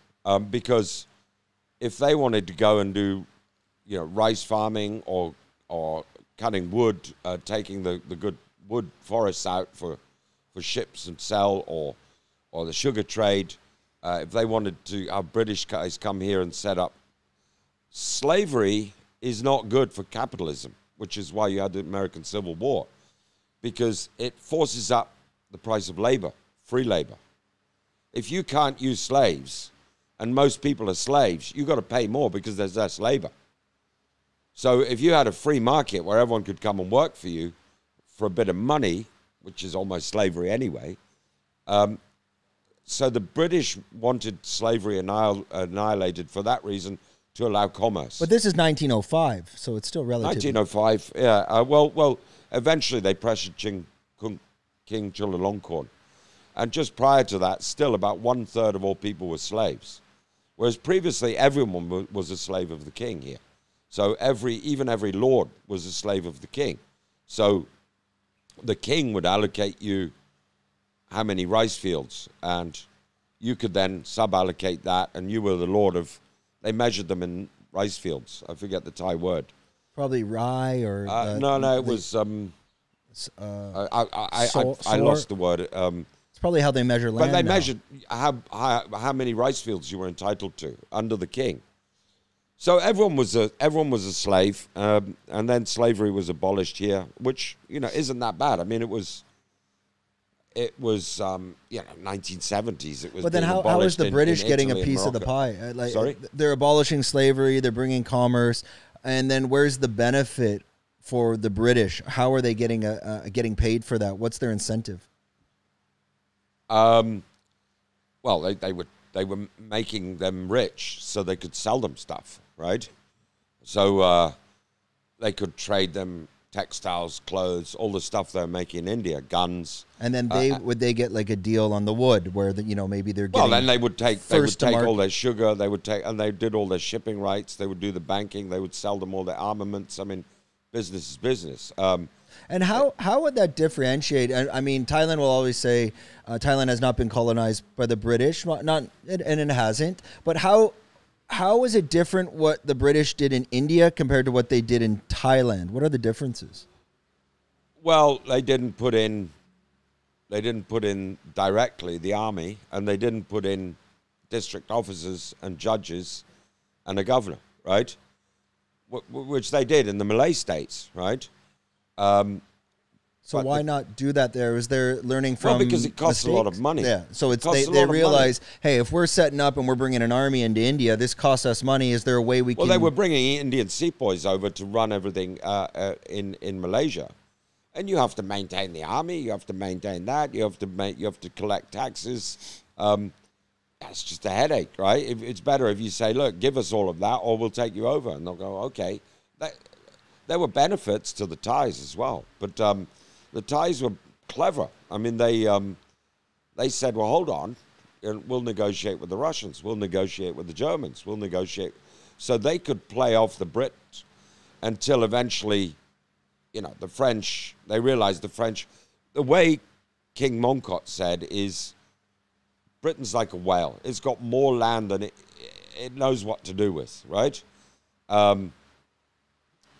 because if they wanted to go and do, you know, rice farming or cutting wood, taking the good wood forests out for ships and sell, or the sugar trade, if they wanted to have British guys come here and set up, slavery is not good for capitalism, which is why you had the American Civil War, because it forces up the price of labor, free labor. If you can't use slaves, and most people are slaves, you've got to pay more because there's less labor. So if you had a free market where everyone could come and work for you for a bit of money, which is almost slavery anyway, so the British wanted slavery annihilated for that reason, to allow commerce. But this is 1905, so it's still relatively... 1905, yeah. Well, eventually they pressured King Chulalongkorn. And just prior to that, still about 1/3 of all people were slaves. Whereas previously, everyone was a slave of the king here. So even every lord was a slave of the king. So the king would allocate you how many rice fields, and you could then sub-allocate that, and you were the lord of... They measured them in rice fields. I forget the Thai word. Probably rye or... no, it was... I lost the word. It's probably how they measure land. But they measured how many rice fields you were entitled to under the king. So everyone was a slave, and then slavery was abolished here, which, you know, isn't that bad. I mean, it was 1970s. It was. But then how is the British getting a piece of the pie? Sorry? They're abolishing slavery. They're bringing commerce, and then where's the benefit for the British? How are they getting paid for that? What's their incentive? Well, they were making them rich so they could sell them stuff, right? So they could trade them textiles, clothes, all the stuff they're making in India, guns. And then would they get like a deal on the wood where maybe they're getting... Well, then they would take all their sugar, and they did all their shipping rights, they would do the banking, they would sell them all their armaments. I mean, business is business. And how would that differentiate? I mean, Thailand will always say Thailand has not been colonized by the British, and it hasn't. But how is it different what the British did in India compared to what they did in Thailand? What are the differences? Well, they didn't put in directly the army, and they didn't put in district officers and judges and a governor, right? Which they did in the Malay states, right? So But why not do that there? Is there learning from Well, because it costs a lot of mistakes? money. Yeah. So it's Costs a they lot of money. realize, hey, if we're setting up and we're bringing an army into India, this costs us money. Is there a way we Well, can? they were bringing Indian sepoys over to run everything in Malaysia, and you have to maintain the army. You have to maintain that. You have to collect taxes. That's just a headache, right? It's better if you say, look, give us all of that, or we'll take you over, and they'll go, okay. There were benefits to the Thais as well, but the Thais were clever. I mean, they said, well, hold on, we'll negotiate with the Russians, we'll negotiate with the Germans, we'll negotiate. So they could play off the Brits until eventually, the French, they realized the French, the way King Mongkut said is, Britain's like a whale. It's got more land than it knows what to do with, right?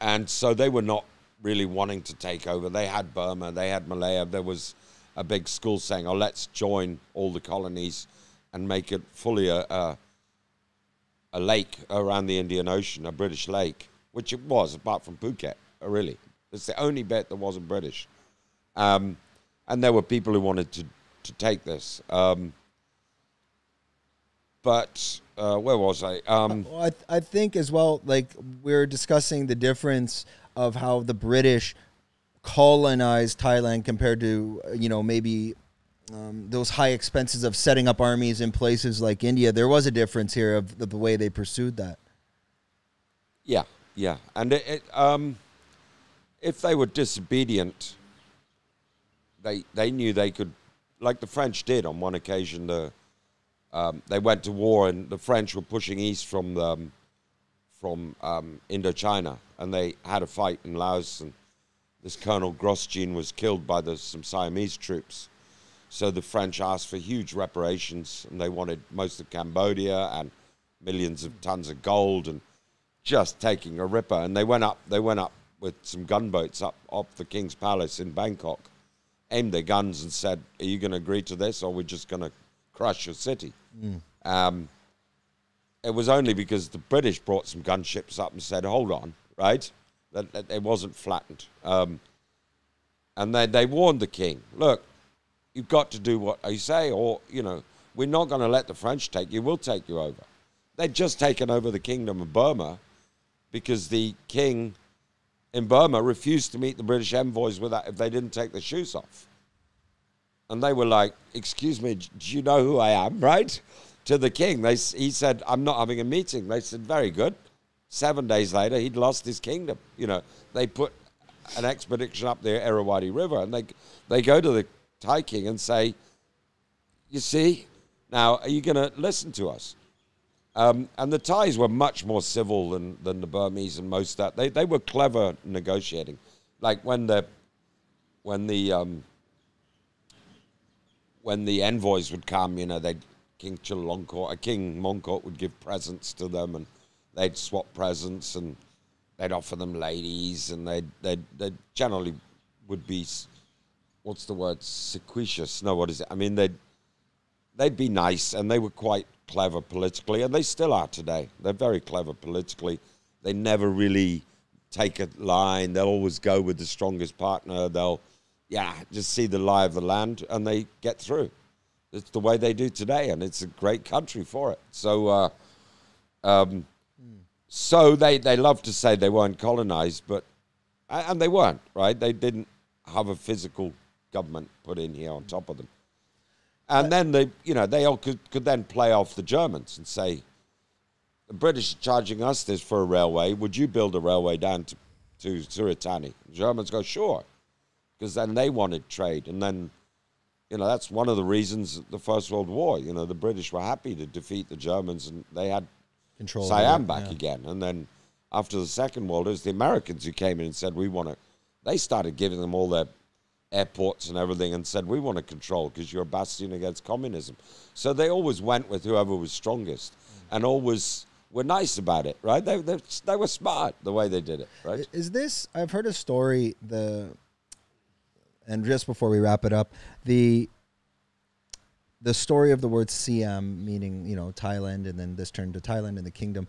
And so they were not really wanting to take over. They had Burma, they had Malaya. There was a big school saying, oh, let's join all the colonies and make it fully a lake around the Indian Ocean, a British lake, which it was, apart from Phuket, really. It's the only bit that wasn't British. And there were people who wanted to take this. But where was I? I think as well, like we're discussing the difference of how the British colonized Thailand compared to, maybe those high expenses of setting up armies in places like India. There was a difference here of the way they pursued that. Yeah. And if they were disobedient, they knew they could, like the French did on one occasion. They went to war, and the French were pushing east from Indochina, and they had a fight in Laos, and this Colonel Grosjean was killed by some Siamese troops. So the French asked for huge reparations, and they wanted most of Cambodia and millions of tons of gold, and just taking a ripper. And they went up with some gunboats up off the King's Palace in Bangkok, aimed their guns and said, are you going to agree to this, or we're just going to crush your city? It was only because the British brought some gunships up and said, hold on, right? That it wasn't flattened. And they warned the king, look, you've got to do what I say, or, we're not going to let the French take you, we'll take you over. They'd just taken over the kingdom of Burma because the king in Burma refused to meet the British envoys if they didn't take their shoes off. And they were like, excuse me, do you know who I am, right? To the king. He said, I'm not having a meeting. They said, very good. 7 days later, he'd lost his kingdom. They put an expedition up the Irrawaddy River, and they go to the Thai king and say, you see, now, are you going to listen to us? And the Thais were much more civil than the Burmese and most of that. They were clever negotiating. Like when the envoys would come, King Mongkut would give presents to them, and they'd swap presents, and they'd offer them ladies, and they generally would be, what's the word, sequitious? No, what is it? I mean, they'd be nice, and they were quite clever politically, and they still are today. They're very clever politically. They never really take a line. They'll always go with the strongest partner. They'll just see the lie of the land, and they get through. It's the way they do today, and it's a great country for it. So so they love to say they weren't colonized, and they weren't, right? They didn't have a physical government put in here on top of them. And then they all could then play off the Germans and say, the British are charging us this for a railway. Would you build a railway down to Suratani? The Germans go, sure. Because then they wanted trade. And then, that's one of the reasons the First World War, the British were happy to defeat the Germans, and they had control Siam back again. And then after the Second World War, it was the Americans who came in and said, they started giving them all their airports and everything and said, we want to control because you're a bastion against communism. So they always went with whoever was strongest and always were nice about it, right? They were smart the way they did it, right? Is this, I've heard a story, and just before we wrap it up, the story of the word Siam, meaning, Thailand, and then this turned to Thailand and the kingdom.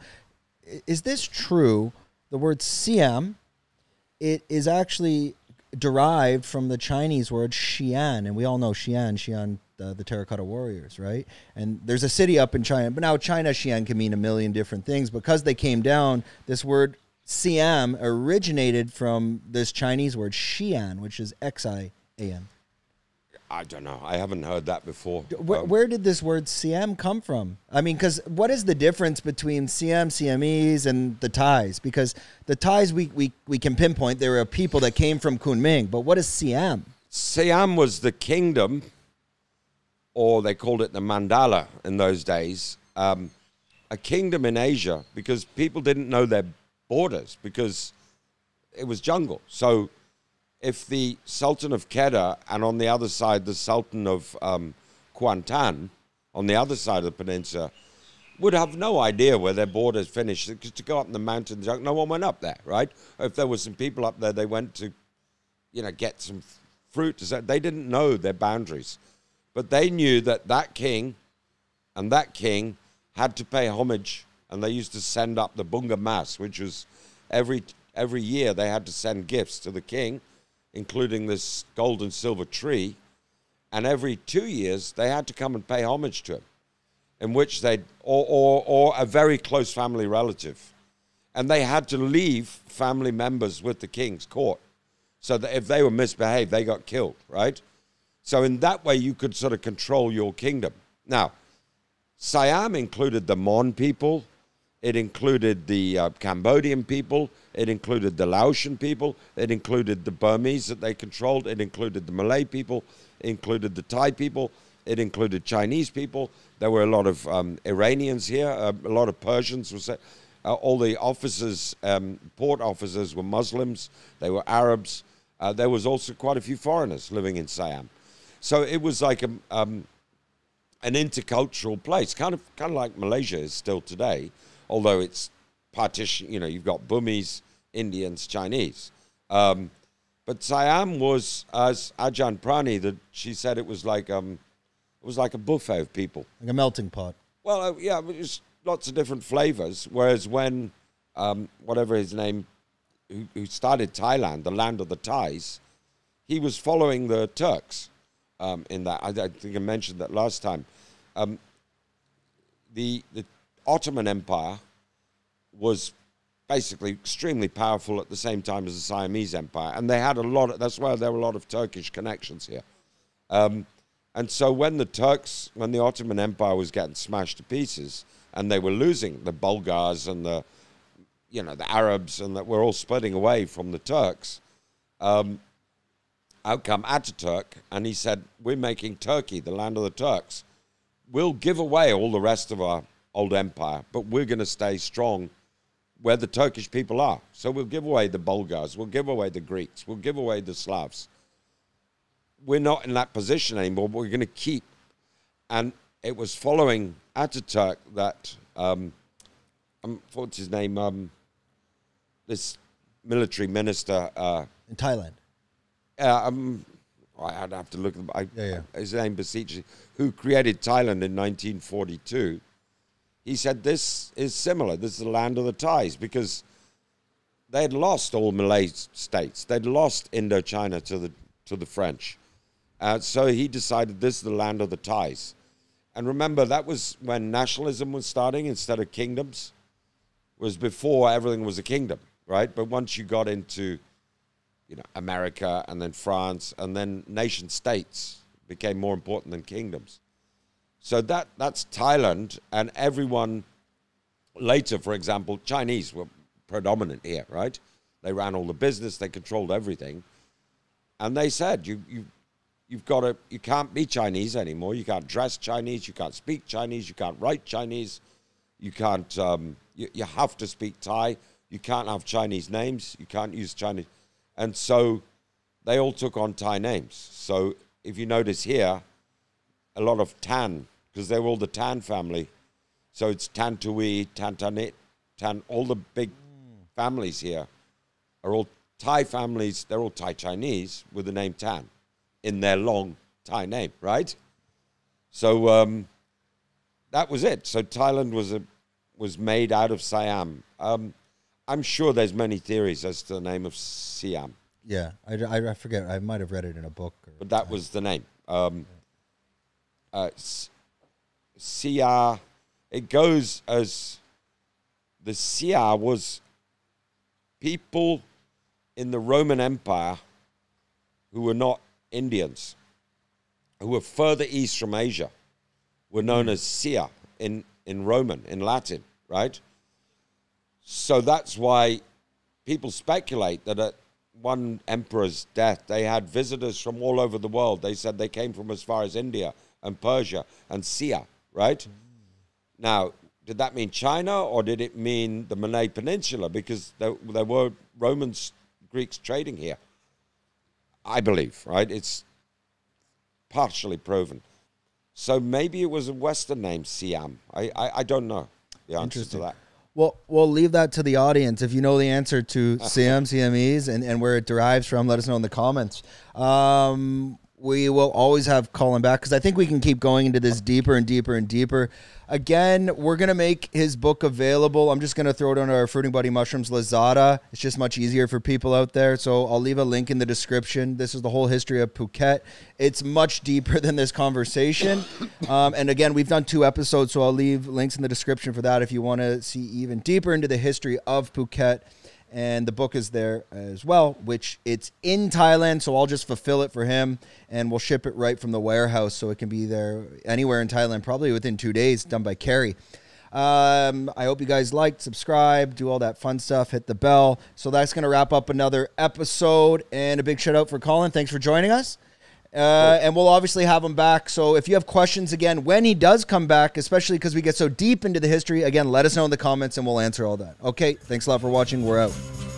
Is this true? The word Siam, it is actually derived from the Chinese word Xi'an, and we all know Xi'an, the terracotta warriors, right? And there's a city up in China, but now China, Xi'an can mean a million different things. Because they came down, this word Siam originated from this Chinese word Xi'an, which is Xian. I don't know. I haven't heard that before. Where did this word Siam come from? I mean, because what is the difference between Siam, Siamese, and the Thais? Because the Thais, we can pinpoint, they were a people that came from Kunming. But what is Siam? Siam was the kingdom, or they called it the Mandala in those days, a kingdom in Asia, because people didn't know their borders because it was jungle. So if the Sultan of Kedah and on the other side the Sultan of Kuantan on the other side of the peninsula would have no idea where their borders finished, because to go up in the mountains, no one went up there, right? Or if there were some people up there, they went to, get some fruit. They didn't know their boundaries. But they knew that that king and that king had to pay homage, and they used to send up the Bunga Mas, which was every year they had to send gifts to the king, including this gold and silver tree, and every 2 years they had to come and pay homage to him, in which they'd, or a very close family relative, and they had to leave family members with the king's court, so that if they were misbehaved, they got killed, right? So in that way, you could sort of control your kingdom. Now, Siam included the Mon people, it included the Cambodian people, it included the Laotian people, it included the Burmese that they controlled, it included the Malay people, it included the Thai people, it included Chinese people. There were a lot of Iranians here, a lot of Persians. All the officers, port officers were Muslims, they were Arabs. There was also quite a few foreigners living in Siam. So it was like an intercultural place, kind of like Malaysia is still today, although it's partition. You've got Burmese, Indians, Chinese. But Siam was, as Ajahn Prani, she said, it was like a buffet of people, like a melting pot. Well, yeah, it was lots of different flavors. Whereas when whatever his name, who started Thailand, the land of the Thais, he was following the Turks. In that, I think I mentioned that last time. The Ottoman Empire was basically extremely powerful at the same time as the Siamese Empire, and they had a lot of, that's why there were a lot of Turkish connections here. And so when the Ottoman Empire was getting smashed to pieces, and they were losing the Bulgars and the Arabs, and that were all splitting away from the Turks, out come Ataturk, and he said, we're making Turkey the land of the Turks. We'll give away all the rest of our old empire, but we're going to stay strong where the Turkish people are. So we'll give away the Bulgars, we'll give away the Greeks, we'll give away the Slavs. We're not in that position anymore, but we're going to keep. And it was following Ataturk that, what's his name, this military minister. In Thailand. I'd have to look at his name, Basici, who created Thailand in 1942. He said this is similar. This is the land of the Thais, because they had lost all Malay states. They'd lost Indochina to the French. So he decided this is the land of the Thais. And remember, that was when nationalism was starting instead of kingdoms. It was before everything was a kingdom, right? But once you got into America and then France and then nation states became more important than kingdoms. So that's Thailand, and everyone later, for example, Chinese were predominant here, right? They ran all the business, they controlled everything. And they said, you can't be Chinese anymore. You can't dress Chinese, you can't speak Chinese, you can't write Chinese, you can't, you have to speak Thai, you can't have Chinese names, you can't use Chinese. And so they all took on Thai names. So if you notice here, a lot of Tan, because they were all the Tan family. So it's Tan Tui, Tan Tanit, Tan, all the big families here are all Thai families. They're all Thai Chinese with the name Tan in their long Thai name, right? So that was it. So Thailand was made out of Siam. I'm sure there's many theories as to the name of Siam. Yeah, I forget. I might have read it in a book. But that was the name. Sia, it goes as the Sia was people in the Roman Empire who were not Indians, who were further east from Asia, were known as Sia in Roman, in Latin, right? So that's why people speculate that at one emperor's death, they had visitors from all over the world. They said they came from as far as India and Persia and Sia, right? Now, did that mean China or did it mean the Malay Peninsula? Because there were Romans, Greeks trading here, I believe, right? It's partially proven. So maybe it was a Western name, Siam. I don't know the answer to that. Well, we'll leave that to the audience. If you know the answer to Siam, Siamese, and where it derives from, let us know in the comments. We will always have Colin back because I think we can keep going into this deeper and deeper and deeper. Again, we're going to make his book available. I'm just going to throw it on our Fruiting Buddy Mushrooms Lazada. It's just much easier for people out there. So I'll leave a link in the description. This is the whole history of Phuket. It's much deeper than this conversation. And again, we've done 2 episodes, so I'll leave links in the description for that if you want to see even deeper into the history of Phuket. And the book is there as well, which it's in Thailand, so I'll just fulfill it for him, and we'll ship it right from the warehouse, so it can be there anywhere in Thailand, probably within 2 days, done by Carrie. I hope you guys liked, subscribe, do all that fun stuff, hit the bell. So that's going to wrap up another episode, and a big shout out for Colin. Thanks for joining us. And we'll obviously have him back. So if you have questions again, when he does come back, especially because we get so deep into the history, again, let us know in the comments and we'll answer all that. Okay, thanks a lot for watching. We're out.